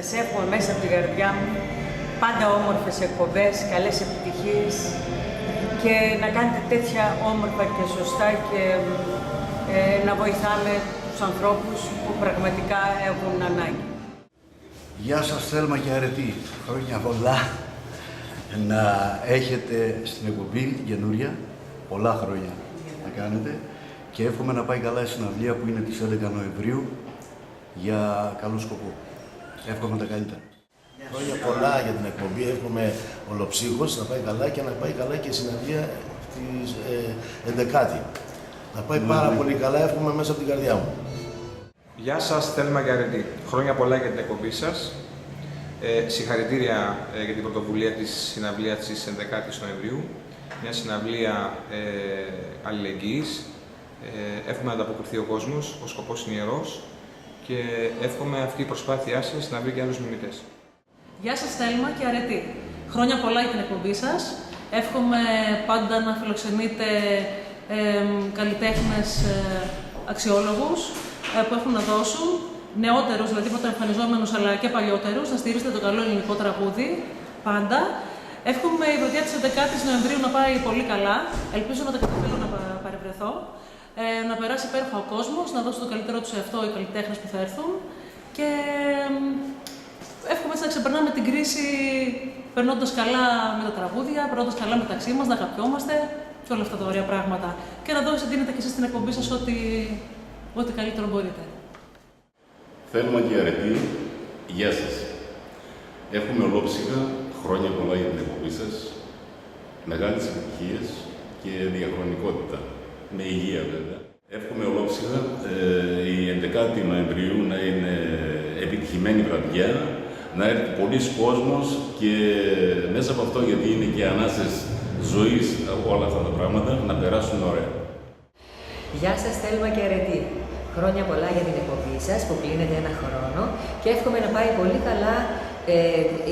Σας εύχομαι μέσα από την καρδιά μου πάντα όμορφες εκπομπές, καλές επιτυχίες και να κάνετε τέτοια όμορφα και σωστά και να βοηθάμε τους ανθρώπους που πραγματικά έχουν ανάγκη. Γεια σας Θέλμα και Αρετή. Χρόνια πολλά να έχετε στην εκπομπή καινούρια, πολλά χρόνια να κάνετε και εύχομαι να πάει καλά η συναυλία που είναι τις 11 Νοεμβρίου για καλό σκοπό. Εύχομαι τα καλύτερα. Χρόνια πολλά για την εκπομπή, εύχομαι ολοψύχως να πάει καλά και να πάει καλά και η συναυλία της 11η. Να πάει πάρα πολύ καλά, εύχομαι μέσα από την καρδιά μου. Γεια σας, Θέλμα και Αρετή. Χρόνια πολλά για την εκπομπή σας. Συγχαρητήρια για την πρωτοβουλία της συναυλίας της 11ης Νοεμβρίου. Μια συναυλία αλληλεγγύης. Εύχομαι να ανταποκριθεί ο κόσμος, ο σκοπός είναι ιερός και εύχομαι αυτή η προσπάθειά σας να βρει και άλλους μιμητές. Γεια σας Θέλμα και Αρετή. Χρόνια πολλά για την εκπομπή σας. Εύχομαι πάντα να φιλοξενείτε καλλιτέχνες αξιόλογους που έχουν να δώσουν, νεότερους, δηλαδή πρωτοεμφανιζόμενους αλλά και παλιότερους, να στηρίζετε το καλό ελληνικό τραγούδι, πάντα. Εύχομαι η βραδιά της 11ης Νοεμβρίου να πάει πολύ καλά, ελπίζω να τα καταφέρω να παρευρεθώ, να περάσει υπέροχα ο κόσμος, να δώσω το καλύτερό τους σε αυτό οι καλλιτέχνες που θα έρθουν και εύχομαι έτσι να ξεπερνάμε την κρίση περνώντας καλά με τα τραγούδια, περνώντας καλά μεταξύ μας, να αγαπιόμαστε και όλα αυτά τα ωραία πράγματα. Και να δίνετε και εσείς στην εκπομπή σας ό,τι καλύτερο μπορείτε. Θέλμα και Αρετή, γεια σας. Εύχομαι ολόψυχα χρόνια πολλά για την εκπομπή σας, μεγάλες επιτυχίες και διαχρονικότητα, με υγεία βέβαια. Εύχομαι ολόψυχα η 11η Νοεμβρίου να είναι επιτυχημένη βραδιά, να έρθει πολλής κόσμος και μέσα από αυτό, γιατί είναι και ανάσες ζωής όλα αυτά τα πράγματα, να περάσουν ωραία. Γεια σας Θέλμα και Αρετή. Χρόνια πολλά για την εκπομπή σας που κλείνεται ένα χρόνο και εύχομαι να πάει πολύ καλά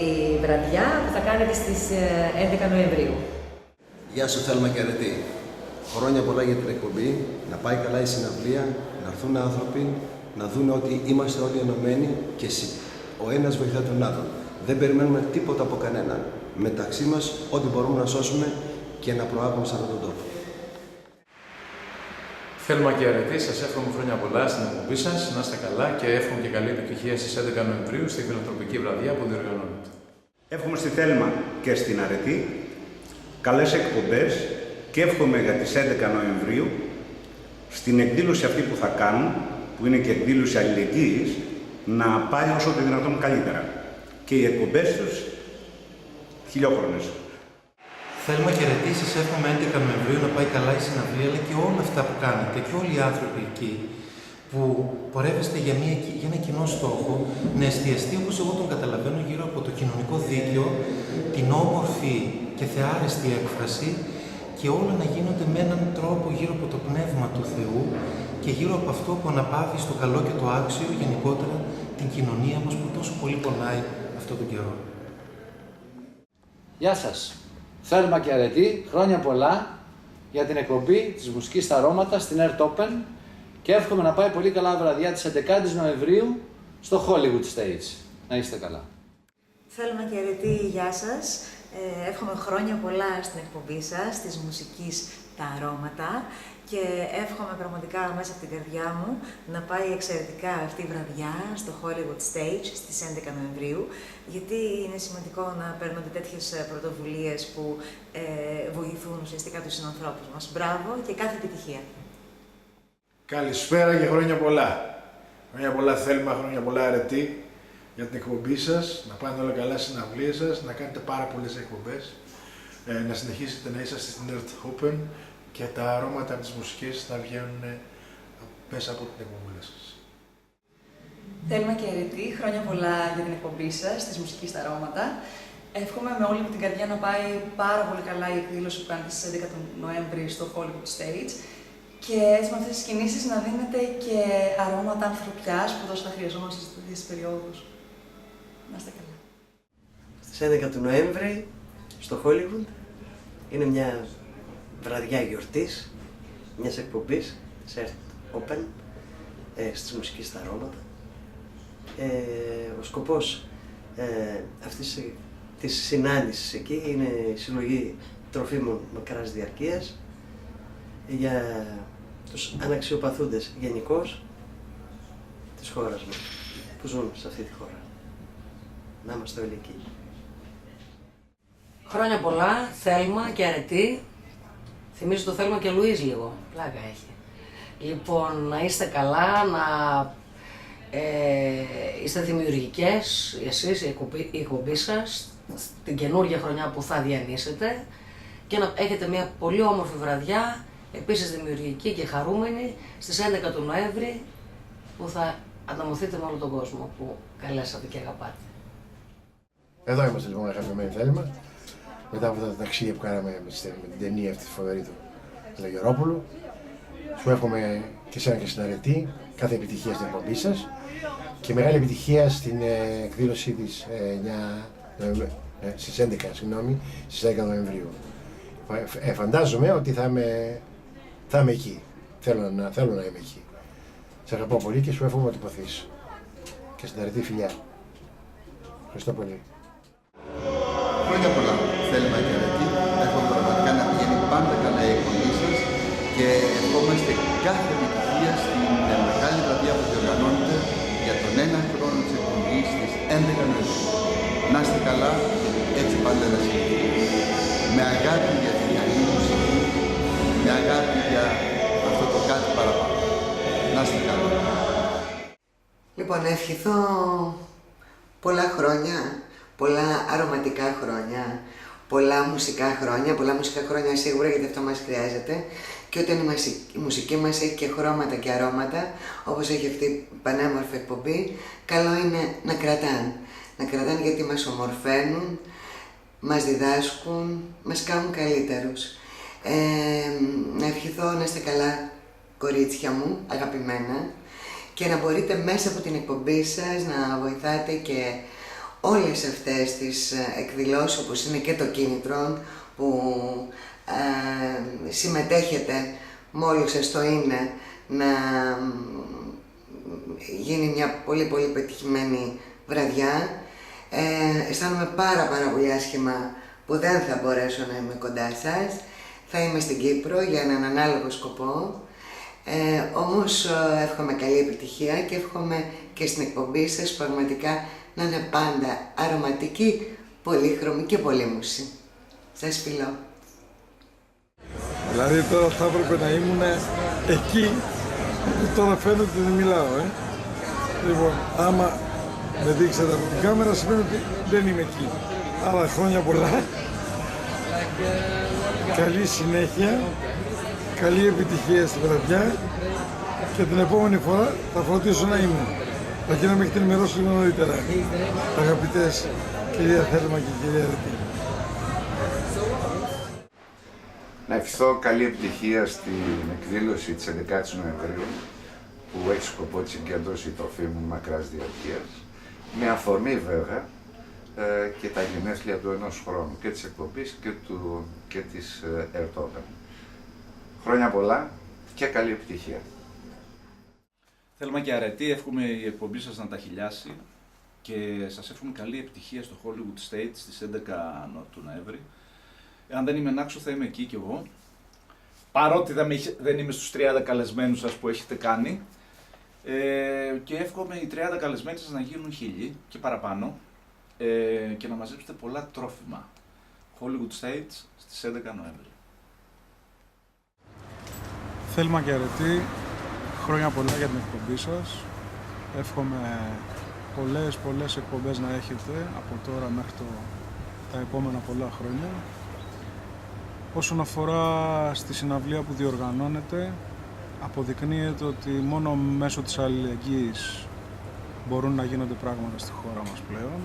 η βραδιά που θα κάνετε στις 11 Νοεμβρίου. Γεια σου Θέλμα και Αρετή. Χρόνια πολλά για την εκπομπή, να πάει καλά η συναυλία, να έρθουν άνθρωποι, να δουν ότι είμαστε όλοι ενωμένοι και ο ένας βοηθά τον άλλον. Δεν περιμένουμε τίποτα από κανέναν. Μεταξύ μας ό,τι μπορούμε να σώσουμε και να προάγουμε σε αυτόν τον τόπο. Θέλμα και Αρετή, σας εύχομαι χρόνια πολλά στην εκπομπή σας, να είστε καλά και εύχομαι και καλή επιτυχία στις 11 Νοεμβρίου στη φιλανθρωπική βραδιά που διοργανώνεται. Εύχομαι στη Θέλμα και στην Αρετή καλές εκπομπές και εύχομαι για τις 11 Νοεμβρίου στην εκδήλωση αυτή που θα κάνουν, που είναι και εκδήλωση αλληλεγγύης, να πάει όσο το δυνατόν καλύτερα. Και οι εκπομπές τους χιλιόχρονες. Θέλμα και Αρετή, σας εύχομαι 11 Νοεμβρίου να πάει καλά η συναυλία, αλλά και όλα αυτά που κάνετε και όλοι οι άνθρωποι εκεί που πορεύεστε για ένα κοινό στόχο, να εστιαστεί όπως εγώ τον καταλαβαίνω γύρω από το κοινωνικό δίκαιο, την όμορφη και θεάρεστη έκφραση και όλα να γίνονται με έναν τρόπο γύρω από το πνεύμα του Θεού και γύρω από αυτό που αναπαύει στο καλό και το άξιο γενικότερα την κοινωνία μας που τόσο πολύ πονάει αυτόν τον καιρό. Γεια σας. Θέλμα και Αρετή, χρόνια πολλά για την εκπομπή της μουσικής στα αρώματα στην Air Open και εύχομαι να πάει πολύ καλά βραδιά της 11ης Νοεμβρίου στο Hollywood Stage. Να είστε καλά. Θέλμα και Αρετή, γεια σας. Εύχομαι χρόνια πολλά στην εκπομπή σας, της μουσικής τα αρώματα και εύχομαι πραγματικά μέσα από την καρδιά μου να πάει εξαιρετικά αυτή η βραδιά στο Hollywood Stage στις 11 Νοεμβρίου, γιατί είναι σημαντικό να παίρνονται τέτοιες πρωτοβουλίες που βοηθούν ουσιαστικά τους συνανθρώπους μας. Μπράβο και κάθε επιτυχία. Καλησπέρα και χρόνια πολλά. Χρόνια πολλά Θέλμα, χρόνια πολλά Αρετή για την εκπομπή σας, να πάνε όλα καλά στις συναυλίες σας, να κάνετε πάρα πολλές εκπομπές, να συνεχίσετε να είσαστε στην Earth Open και τα αρώματα της μουσικής να βγαίνουν μέσα από την εκπομπή σας. Θέλμα και Αρετή, χρόνια πολλά για την εκπομπή σας, της μουσικής στα αρώματα. Εύχομαι με όλη μου την καρδιά να πάει πάρα πολύ καλά η εκδήλωση που κάνετε στις 11 του Νοέμβρη στο Hollywood Stage και έτσι με αυτές τις κινήσεις να δίνετε και αρώματα ανθρωπιάς που τόσο θα χρειαζόμαστε σε τέτοιες περιόδους. Να είστε καλά. Στις 11 του Νοέμβρη στο Hollywood είναι μια βραδιά γιορτής, μιας εκπομπής σε Earth Open, στις μουσικές στα αρώματα. Ο σκοπός αυτής της συνάντησης εκεί. Είναι η συλλογή τροφίμων μακράς διαρκείας για τους αναξιοπαθούντες γενικώς της χώρας μας, που ζουν σε αυτή τη χώρα. Να είμαστε όλοι εκεί. Χρόνια πολλά, Θέλμα και αρετή. Θυμίζω το Θέλμα και Λουίς λίγο, πλάκα έχει. Λοιπόν, να είστε καλά, να είστε δημιουργικές, εσείς, η εκπομπή σας, την καινούργια χρονιά που θα διανύσετε και να έχετε μια πολύ όμορφη βραδιά, επίσης δημιουργική και χαρούμενη, στις 11 του Νοέμβρη, που θα ανταμωθείτε με όλο τον κόσμο που καλέσατε και αγαπάτε. Εδώ είμαστε λοιπόν, αγαπημένοι Θέλμα, μετά από τα ταξίδια που κάναμε με την ταινία αυτή τη φοβερή του Λαγερόπουλου. Σου εύχομαι και εσένα και στην αρετή κάθε επιτυχία στην εκπομπή σας και μεγάλη επιτυχία στην εκδήλωσή της στις 11, στις 10 Νοεμβρίου. Φαντάζομαι ότι θα είμαι εκεί. Θέλω να είμαι εκεί. Σ' αγαπώ πολύ και σου εύχομαι ότι ποθείς. Και στην αρετή φιλιά. Ευχαριστώ πολύ. Χρόνια πολλά, Θέλμα και αρετή. Εύχομαι πραγματικά να πηγαίνει πάντα καλά η εκπομπή σας και ευχόμαστε κάθε επιτυχία στην μεγάλη βραδιά που διοργανώνεται για τον 1 χρόνο της εκπομπής στις 11 Νοεμβρίου. Να είστε καλά, έτσι πάντα να συνεχίσετε. Με αγάπη για την καλή μουσική, με αγάπη για αυτό το κάτι παραπάνω. Να είστε καλά. Λοιπόν, να ευχηθώ πολλά χρόνια, πολλά αρωματικά χρόνια, πολλά μουσικά χρόνια σίγουρα, γιατί αυτό μας χρειάζεται, και όταν η μουσική μας έχει και χρώματα και αρώματα, όπως έχει αυτή η πανέμορφη εκπομπή, καλό είναι να κρατάνε γιατί μας ομορφαίνουν, μας διδάσκουν, μας κάνουν καλύτερους. Να ευχηθώ να είστε καλά, κορίτσια μου, αγαπημένα, και να μπορείτε μέσα από την εκπομπή σας να βοηθάτε και όλες αυτές τις εκδηλώσεις, όπως είναι και το κίνητρο που συμμετέχετε με όλους σας το είναι, να γίνει μια πολύ πολύ πετυχημένη βραδιά. Αισθάνομαι πάρα πολύ άσχημα που δεν θα μπορέσω να είμαι κοντά σας. Θα είμαι στην Κύπρο για έναν ανάλογο σκοπό. Όμως εύχομαι καλή επιτυχία και εύχομαι και στην εκπομπή σας πραγματικά να είναι πάντα αρωματική, πολύχρωμη και πολύμουση. Σας φιλώ. Δηλαδή τώρα θα έπρεπε να ήμουν εκεί που τώρα φαίνεται ότι δεν μιλάω, Λοιπόν, άμα με δείξετε από την κάμερα σημαίνει ότι δεν είμαι εκεί. Άρα χρόνια πολλά. Καλή συνέχεια, καλή επιτυχία στη βραδιά και την επόμενη φορά θα φροντίσω να ήμουν. Εκεί να με έχετε ενημερώσει λίγο νωρίτερα. Αγαπητές κυρία Θέλμα και κυρία Αρετή. Να ευχηθώ καλή επιτυχία στην εκδήλωση της 11ης Νοεμβρίου που έχει σκοπό τη συγκέντρωση τροφίμων μακράς διαρκείας, με αφορμή βέβαια και τα γενέθλια του 1 χρόνου και της εκπομπής και της ΕΡΤ-ΟΠΕΝ. Χρόνια πολλά και καλή επιτυχία. Θέλμα και αρετή, εύχομαι η εκπομπή σας να τα χιλιάσει και σας εύχομαι καλή επιτυχία στο Hollywood Stage στις 11 του Νοέμβρη. Αν δεν είμαι ενάξω θα είμαι εκεί κι εγώ, παρότι δεν είμαι στους 30 καλεσμένους σας που έχετε κάνει, και εύχομαι οι 30 καλεσμένοι σας να γίνουν 1000 και παραπάνω και να μαζέψετε πολλά τρόφιμα. Hollywood Stage στις 11 Νοέμβρη. Θέλμα και αρετή, χρόνια πολλά για την εκπομπή σας. Εύχομαι πολλές εκπομπές να έχετε από τώρα μέχρι τα επόμενα πολλά χρόνια. Όσον αφορά στη συναυλία που διοργανώνεται, αποδεικνύεται ότι μόνο μέσω της αλληλεγγύης μπορούν να γίνονται πράγματα στη χώρα μας πλέον.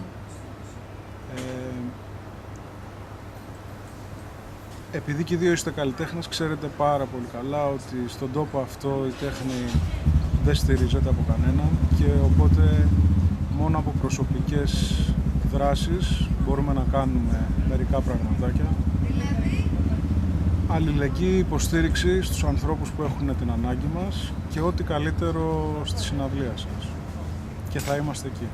Επειδή και οι δύο είστε καλλιτέχνες, ξέρετε πάρα πολύ καλά ότι στον τόπο αυτό η τέχνη δεν στηρίζεται από κανέναν και οπότε μόνο από προσωπικές δράσεις μπορούμε να κάνουμε μερικά πραγματάκια. Αλληλεγγύη, υποστήριξη στους ανθρώπους που έχουν την ανάγκη μας και ό,τι καλύτερο στη συναυλία σας. Και θα είμαστε εκεί.